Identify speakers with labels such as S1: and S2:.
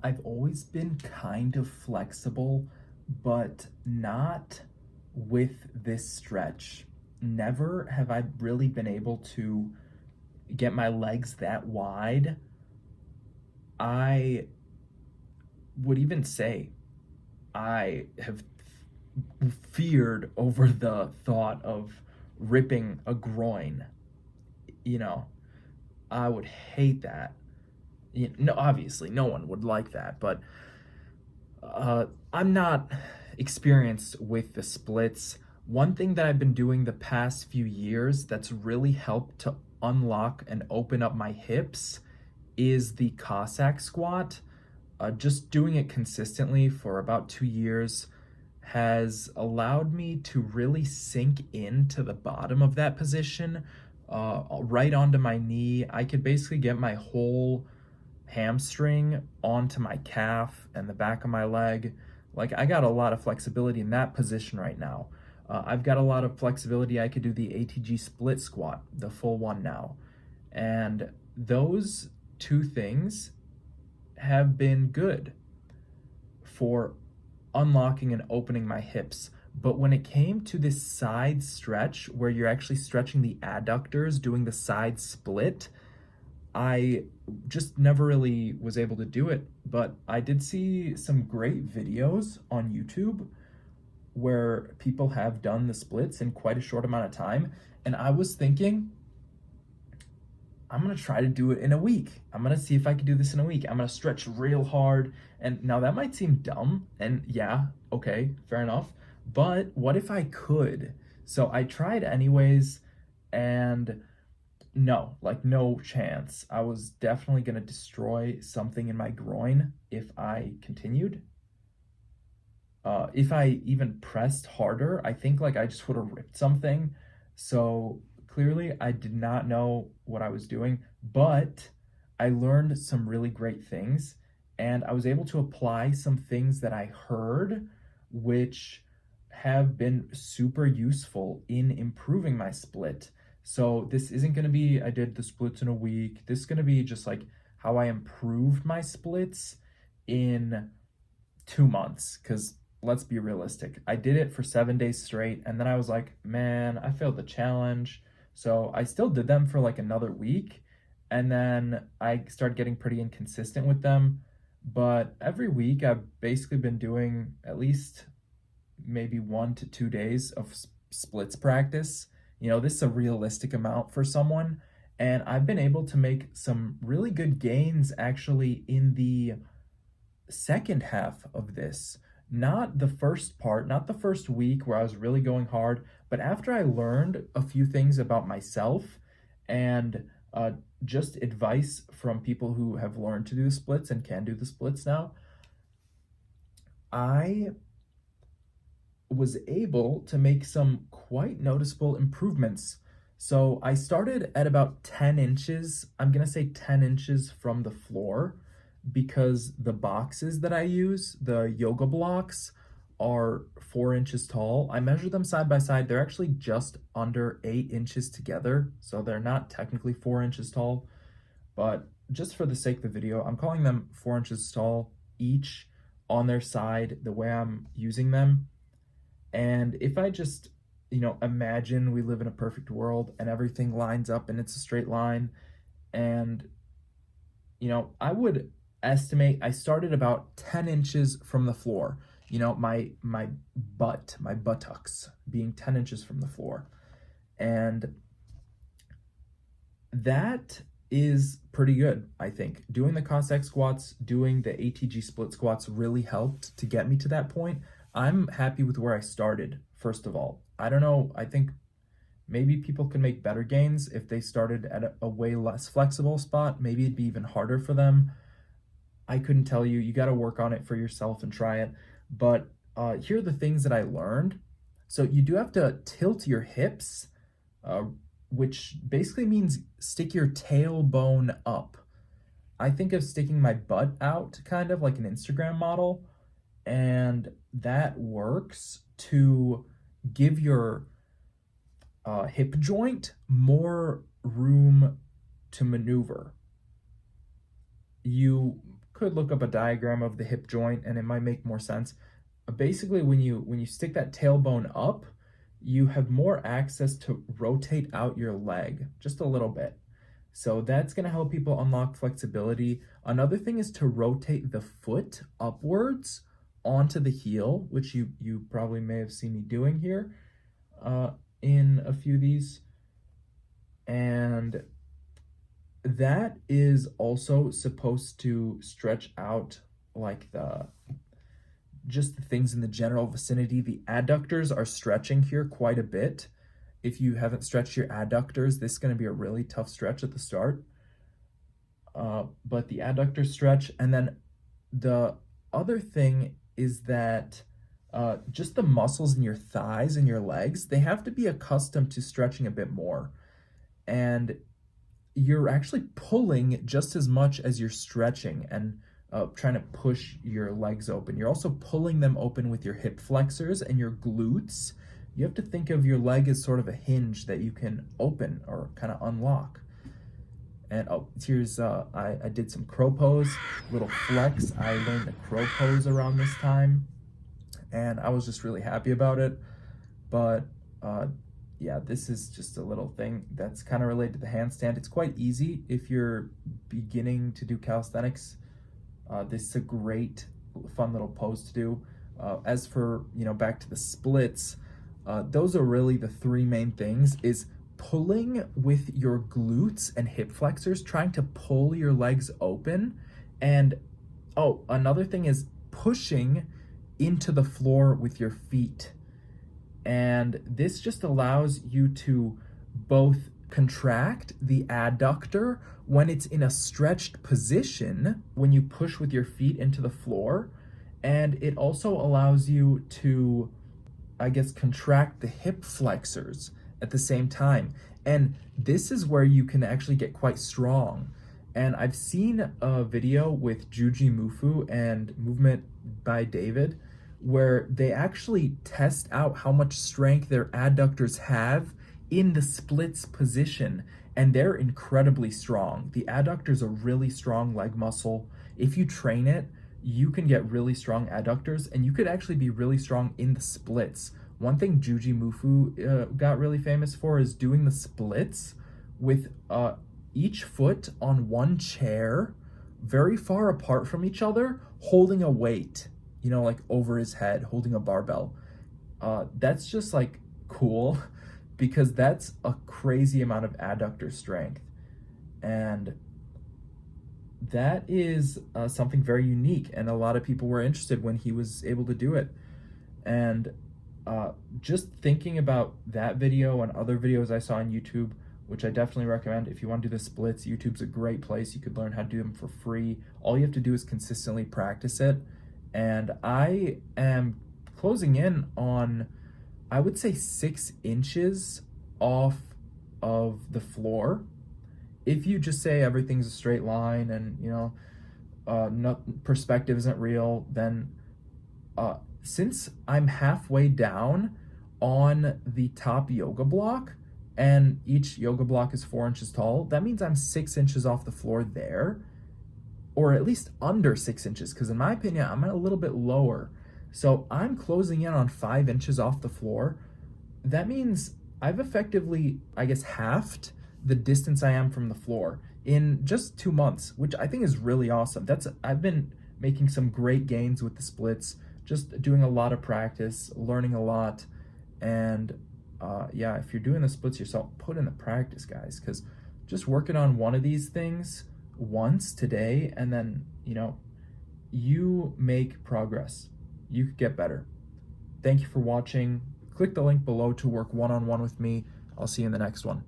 S1: I've always been kind of flexible, but not with this stretch. Never have I really been able to get my legs that wide. I would even say I have feared over the thought of ripping a groin. You know, I would hate that. No, obviously, no one would like that, but I'm not experienced with the splits. One thing that I've been doing the past few years that's really helped to unlock and open up my hips is the Cossack squat. Just doing it consistently for about 2 years has allowed me to really sink into the bottom of that position, right onto my knee. I could basically get my whole hamstring onto my calf and the back of my leg. Like, I got a lot of flexibility in that position right now. I've got a lot of flexibility. I could do the ATG split squat, the full one now. And those two things have been good for unlocking and opening my hips. But when it came to this side stretch where you're actually stretching the adductors, doing the side split, I just never really was able to do it. But I did see some great videos on YouTube where people have done the splits in quite a short amount of time. And I was thinking, I'm gonna try to do it in a week. I'm gonna see if I can do this in a week. I'm gonna stretch real hard. And now that might seem dumb, and yeah, okay, fair enough. But what if I could? So I tried anyways, and no, like no chance. I was definitely gonna destroy something in my groin if I continued. If I even pressed harder, I think like I just would have ripped something. So clearly, I did not know what I was doing, but I learned some really great things, and I was able to apply some things that I heard, which have been super useful in improving my split. So this isn't going to be, I did the splits in a week. This is going to be just like how I improved my splits in 2 months, because let's be realistic. I did it for 7 days straight, and then I was like, man, I failed the challenge. So I still did them for like another week, and then I started getting pretty inconsistent with them. But every week, I've basically been doing at least maybe 1 to 2 days of splits practice. This is a realistic amount for someone. And I've been able to make some really good gains actually in the second half of this. Not the first part, not the first week where I was really going hard, but after I learned a few things about myself and just advice from people who have learned to do the splits and can do the splits now, I was able to make some quite noticeable improvements. So I started at about 10 inches. I'm going to say 10 inches from the floor, because the boxes that I use, the yoga blocks, are 4 inches tall. I measure them side by side. They're actually just under 8 inches together. So they're not technically 4 inches tall, but just for the sake of the video, I'm calling them 4 inches tall each on their side, the way I'm using them. And if I just, imagine we live in a perfect world and everything lines up and it's a straight line, and, I would estimate I started about 10 inches from the floor, my my buttocks being 10 inches from the floor. And that is pretty good, I think. Doing the Cossack squats, doing the ATG split squats really helped to get me to that point. I'm happy with where I started, first of all. I don't know, I think maybe people could make better gains if they started at a way less flexible spot. Maybe it'd be even harder for them. I couldn't tell you. You got to work on it for yourself and try it. But here are the things that I learned. So you do have to tilt your hips, uh, which basically means stick your tailbone up. I think of sticking my butt out kind of like an Instagram model, and that works to give your hip joint more room to maneuver. You could look up a diagram of the hip joint and it might make more sense. Basically, when you stick that tailbone up, you have more access to rotate out your leg just a little bit. So that's going to help people unlock flexibility. Another thing is to rotate the foot upwards onto the heel, which you probably may have seen me doing here in a few of these. And that is also supposed to stretch out like just the things in the general vicinity. The adductors are stretching here quite a bit. If you haven't stretched your adductors, this is going to be a really tough stretch at the start. But the adductors stretch. And then the other thing is that just the muscles in your thighs and your legs, they have to be accustomed to stretching a bit more. And you're actually pulling just as much as you're stretching and trying to push your legs open. You're also pulling them open with your hip flexors and your glutes. You have to think of your leg as sort of a hinge that you can open or kind of unlock. And here's, I did some crow pose, little flex. I learned the crow pose around this time, and I was just really happy about it. But yeah, this is just a little thing that's kind of related to the handstand. It's quite easy if you're beginning to do calisthenics. This is a great, fun little pose to do. As for, back to the splits, those are really the three main things, is pulling with your glutes and hip flexors, trying to pull your legs open. And another thing is pushing into the floor with your feet. And this just allows you to both contract the adductor when it's in a stretched position, when you push with your feet into the floor. And it also allows you to, contract the hip flexors at the same time. And this is where you can actually get quite strong. And I've seen a video with Juji Mufu and Movement by David, where they actually test out how much strength their adductors have in the splits position, and they're incredibly strong. The adductors are really strong leg muscle. If you train it, you can get really strong adductors, and you could actually be really strong in the splits. One thing Juji Mufu got really famous for is doing the splits with each foot on one chair, very far apart from each other, holding a weight, like over his head, holding a barbell. That's just like cool, because that's a crazy amount of adductor strength. And that is something very unique, and a lot of people were interested when he was able to do it. And just thinking about that video and other videos I saw on YouTube, which I definitely recommend. If you want to do the splits, YouTube's a great place. You could learn how to do them for free. All you have to do is consistently practice it. And I am closing in on, I would say, 6 inches off of the floor. If you just say everything's a straight line and, no, perspective isn't real, then since I'm halfway down on the top yoga block, and each yoga block is 4 inches tall, that means I'm 6 inches off the floor there, or at least under 6 inches, because in my opinion, I'm a little bit lower. So I'm closing in on 5 inches off the floor. That means I've effectively, halved the distance I am from the floor in just 2 months, which I think is really awesome. I've been making some great gains with the splits, just doing a lot of practice, learning a lot. And yeah, if you're doing the splits yourself, put in the practice, guys, because just working on one of these things once today, and then, you make progress. You could get better. Thank you for watching. Click the link below to work one-on-one with me. I'll see you in the next one.